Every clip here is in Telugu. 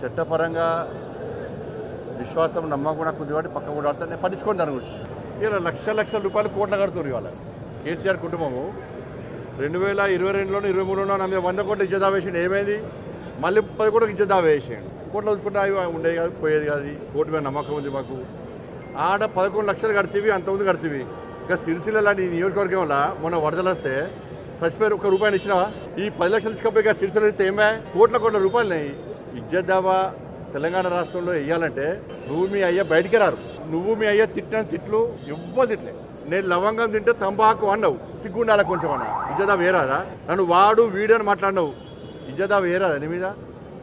చట్టపరంగా విశ్వాసం నమ్మకం నాకు ఉంది కాబట్టి పక్క కూడా ఆడుతా నేను పట్టించుకోండి దాని గురించి. ఇలా లక్షల రూపాయలు కోట్లు కడుతున్నారు ఇవాళ కేసీఆర్ కుటుంబము. 2022లోనూ 23లోనూ నా మీద 100 కోట్లు ఇజ్జత్ దావా వేసిండు. ఏమైంది? మళ్ళీ 10 కోట్లకు ఇజ్జత్ దావా వేసాడు. కోట్లు చూసుకుంటే అవి ఉండేది కాదు, పోయేది కాదు. కోర్టు మీద నమ్మకం ఉంది మాకు. ఆడ 11 లక్షలు కడితేవి, అంతకుముందు కడితేవి. ఇంకా సిరిసిల్ల లాంటి నియోజకవర్గం వల్ల మొన్న వరదలు వస్తే చచ్చిపోయారు. 1 రూపాయలు ఇచ్చినావా? ఈ 10 లక్షలు ఇచ్చుకోపోయి ఇక సిరిసిల్ల ఇస్తే ఏమే కోట్ల రూపాయలున్నాయి. ఇజ్జత్ దావా తెలంగాణ రాష్ట్రంలో వేయాలంటే నువ్వు మీ అయ్య బయటికి రారు. నువ్వు మీ అయ్య తిట్టిన తిట్లు ఎవ్వరు తిట్లే. నేను లవంగం తింటే తంబాకు అన్నావు, సిగ్గుండాల కొంచెం అన్న. ఇజ్జదా వేరాదా? నన్ను వాడు వీడు అని మాట్లాడినావు. ఇజ్జదా వేరాదా నీ మీద?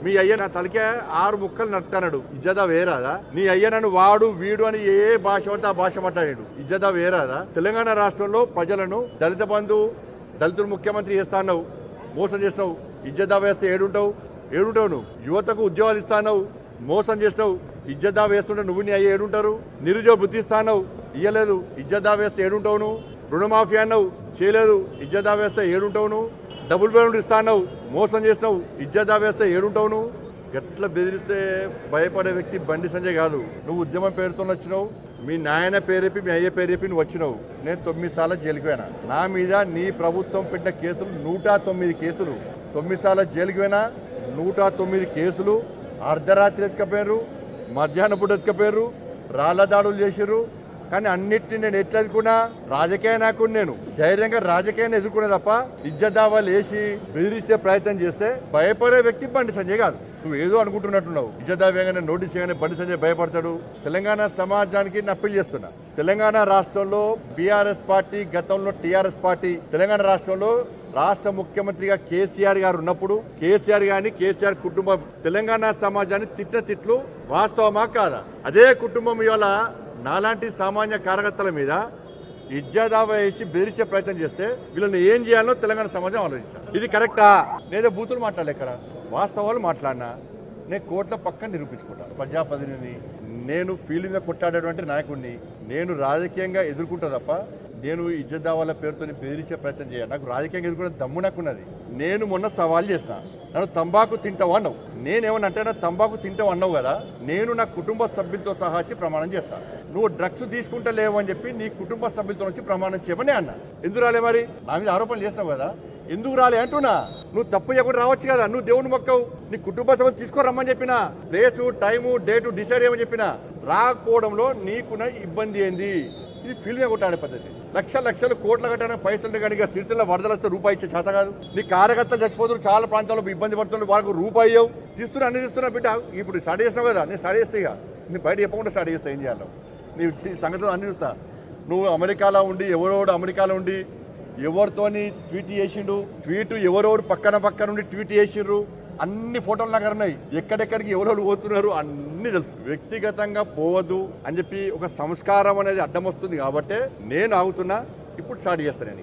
మీ అయ్య నా తలకే 6 ముక్కలు నట్టుకున్నాడు. ఇజ్జదా వేరాదా? నీ అయ్య నన్ను వాడు వీడు అని ఏ భాష పడితే ఆ భాష మాట్లాడాడు. ఇజ్జదా వేరాదా? తెలంగాణ రాష్ట్రంలో ప్రజలను దళిత బంధు, దళితులు ముఖ్యమంత్రి చేస్తాన్నావు, మోసం చేస్తావు. ఇజ్జదా వేస్తే ఏడుంటావు నువ్వు. యువతకు ఉద్యోగాలు ఇస్తాన్నావు, మోసం చేస్తావు. ఇజ్జదా వేస్తుంటే నువ్వు నీ అయ్య ఏడుంటారు? నిరుద్యోగ బుద్ధి ఇస్తాన్నావు, ఇయ్యలేదు. ఇజ్జదా వేస్తే ఏడుంటావు నువ్వు? రుణమాఫీ అన్నావు, చేయలేదు. ఇజ్జదా వేస్తే ఏడుంటావు నువ్వు? డబుల్ బెడ్రూమ్ ఇస్తాన్నావు, మోసం చేస్తావు. ఇజ్జదా వేస్తే ఏడుంటావు నువ్వు? ఎట్లా బెదిరిస్తే భయపడే వ్యక్తి బండి సంజయ్ కాదు. నువ్వు ఉద్యమం పేరుతో వచ్చినావు, మీ నాయన పేరేపి మీ అయ్య పేరేపి నువ్వు వచ్చినావు. నేను 9 సార్లు జైలుకి పోయినా. నా మీద నీ ప్రభుత్వం పెట్టిన కేసులు 109 కేసులు. 9 సార్లు జైలుకి పోయినా. 109 కేసులు. అర్ధరాత్రి ఎత్తుకపోయారు, మధ్యాహ్నం పూట ఎత్తుకపోయారు, రాళ్ల దాడులు చేసిర్రు. కానీ అన్నిటిని నేను ఎట్లా ఎదుర్కొన్నా? రాజకీయ నాయకుడు నేను. ధైర్యంగా రాజకీయాన్ని ఎదుర్కొనే తప్ప ఇజ్జత్ దావాలు వేసి బెదిరించే ప్రయత్నం చేస్తే భయపడే వ్యక్తి బండి సంజయ్ కాదు. నువ్వు ఏదో అనుకుంటున్నట్టున్నావు. ఇజ్జత్ దావేగానే నోటీస్ చేయగానే బండి సంజయ్ భయపడతాడు. తెలంగాణ సమాజానికి అప్పీల్ చేస్తున్నా. తెలంగాణ రాష్ట్రంలో బీఆర్ఎస్ పార్టీ, గతంలో టీఆర్ఎస్ పార్టీ, తెలంగాణ రాష్ట్రంలో రాష్ట్ర ముఖ్యమంత్రిగా కేసీఆర్ గారు ఉన్నప్పుడు కేసీఆర్ గాని, కేసీఆర్ కుటుంబం తెలంగాణ సమాజాన్ని తిట్టిన తిట్లు వాస్తవమా కాదా? అదే కుటుంబం ఇవాళ నాలాంటి సామాన్య కార్యకర్తల మీద ఇజ్జత్ దావా వేసి బెదిరించే ప్రయత్నం చేస్తే వీళ్ళని ఏం చేయాలో తెలంగాణ సమాజం ఆలోచించాలి. ఇది కరెక్టా? నేనే బూతులు మాట్లాడలే, ఇక్కడ వాస్తవాలు మాట్లాడినా. నేను కోర్టుల పక్కన నిరూపించుకుంటాను. ప్రజాప్రతినిధిని నేను ఫీల్డ్ మీద కొట్టాడేటువంటి నాయకుడిని. నేను రాజకీయంగా ఎదుర్కొంటా తప్ప నేను ఇజ్జత్ దావాల పేరుతో బెదిరించే ప్రయత్నం చేయాలి. నాకు రాజకీయంగా ఎదుర్కొనే దమ్ము నాకున్నది. నేను మొన్న సవాల్ చేసిన, నన్ను తంబాకు తింటావు అన్నావు. నేనేమన్నా అంటే తంబాకు తింటావు అన్నావు కదా, నేను నా కుటుంబ సభ్యులతో సహా వచ్చి ప్రమాణం చేస్తాను. నువ్వు డ్రగ్స్ తీసుకుంటా లేవు అని చెప్పి నీ కుటుంబ సభ్యులతో వచ్చి ప్రమాణం చేయమని అన్నా. ఎందుకు రాలే? మరి నా మీద ఆరోపణలు చేస్తావు కదా, ఎందుకు రాలే అంటున్నా. నువ్వు తప్పు చేయకుండా రావచ్చు కదా. నువ్వు దేవుని మొక్కవు, నీ కుటుంబ సభ్యులు తీసుకోరమ్మని చెప్పినా, ప్లేసు టైము డేటు డిసైడ్ చేయమని చెప్పినా. రాకపోవడంలో నీకున్న ఇబ్బంది ఏంది? ఇది ఫీల్డ్ మీద కొట్టాడే పద్ధతి. లక్షలు కోట్ల కట్టడానికి పైసలు కనుక సిరిసిల్ల వరదలు వస్తే రూపాయి ఇచ్చే చేత కాదు. నీ కార్యకర్తలు చచ్చిపోతున్నారు, చాలా ప్రాంతాల్లో ఇబ్బంది పడుతున్నారు, వాళ్ళకు రూపాయి ఇవ్వవు. తీస్తున్నా, అన్ని తీస్తున్నా. బిడ్డ ఇప్పుడు స్టడీ చేసినావు కదా, నేను స్టడీ చేస్తే ఇక నేను బయట చెప్పకుండా స్టడీ చేస్తా. ఏం చేయాలో నీ సంగతులు అన్ని చూస్తా. నువ్వు అమెరికాలో ఉండి ఎవరోడు అమెరికాలో ఉండి ఎవరితోని ట్వీట్ చేసిండు, ట్వీట్ ఎవరెవరు పక్కన ఉండి ట్వీట్ చేసిండ్రు, అన్ని ఫోటోలు నాకు ఉన్నాయి. ఎక్కడెక్కడికి ఎవరెవరు పోతున్నారు అన్ని తెలుసు. వ్యక్తిగతంగా పోవద్దు అని చెప్పి ఒక సంస్కారం అనేది అడ్డం వస్తుంది కాబట్టి నేను ఆగుతున్నా. ఇప్పుడు స్టార్ట్ చేస్తాను.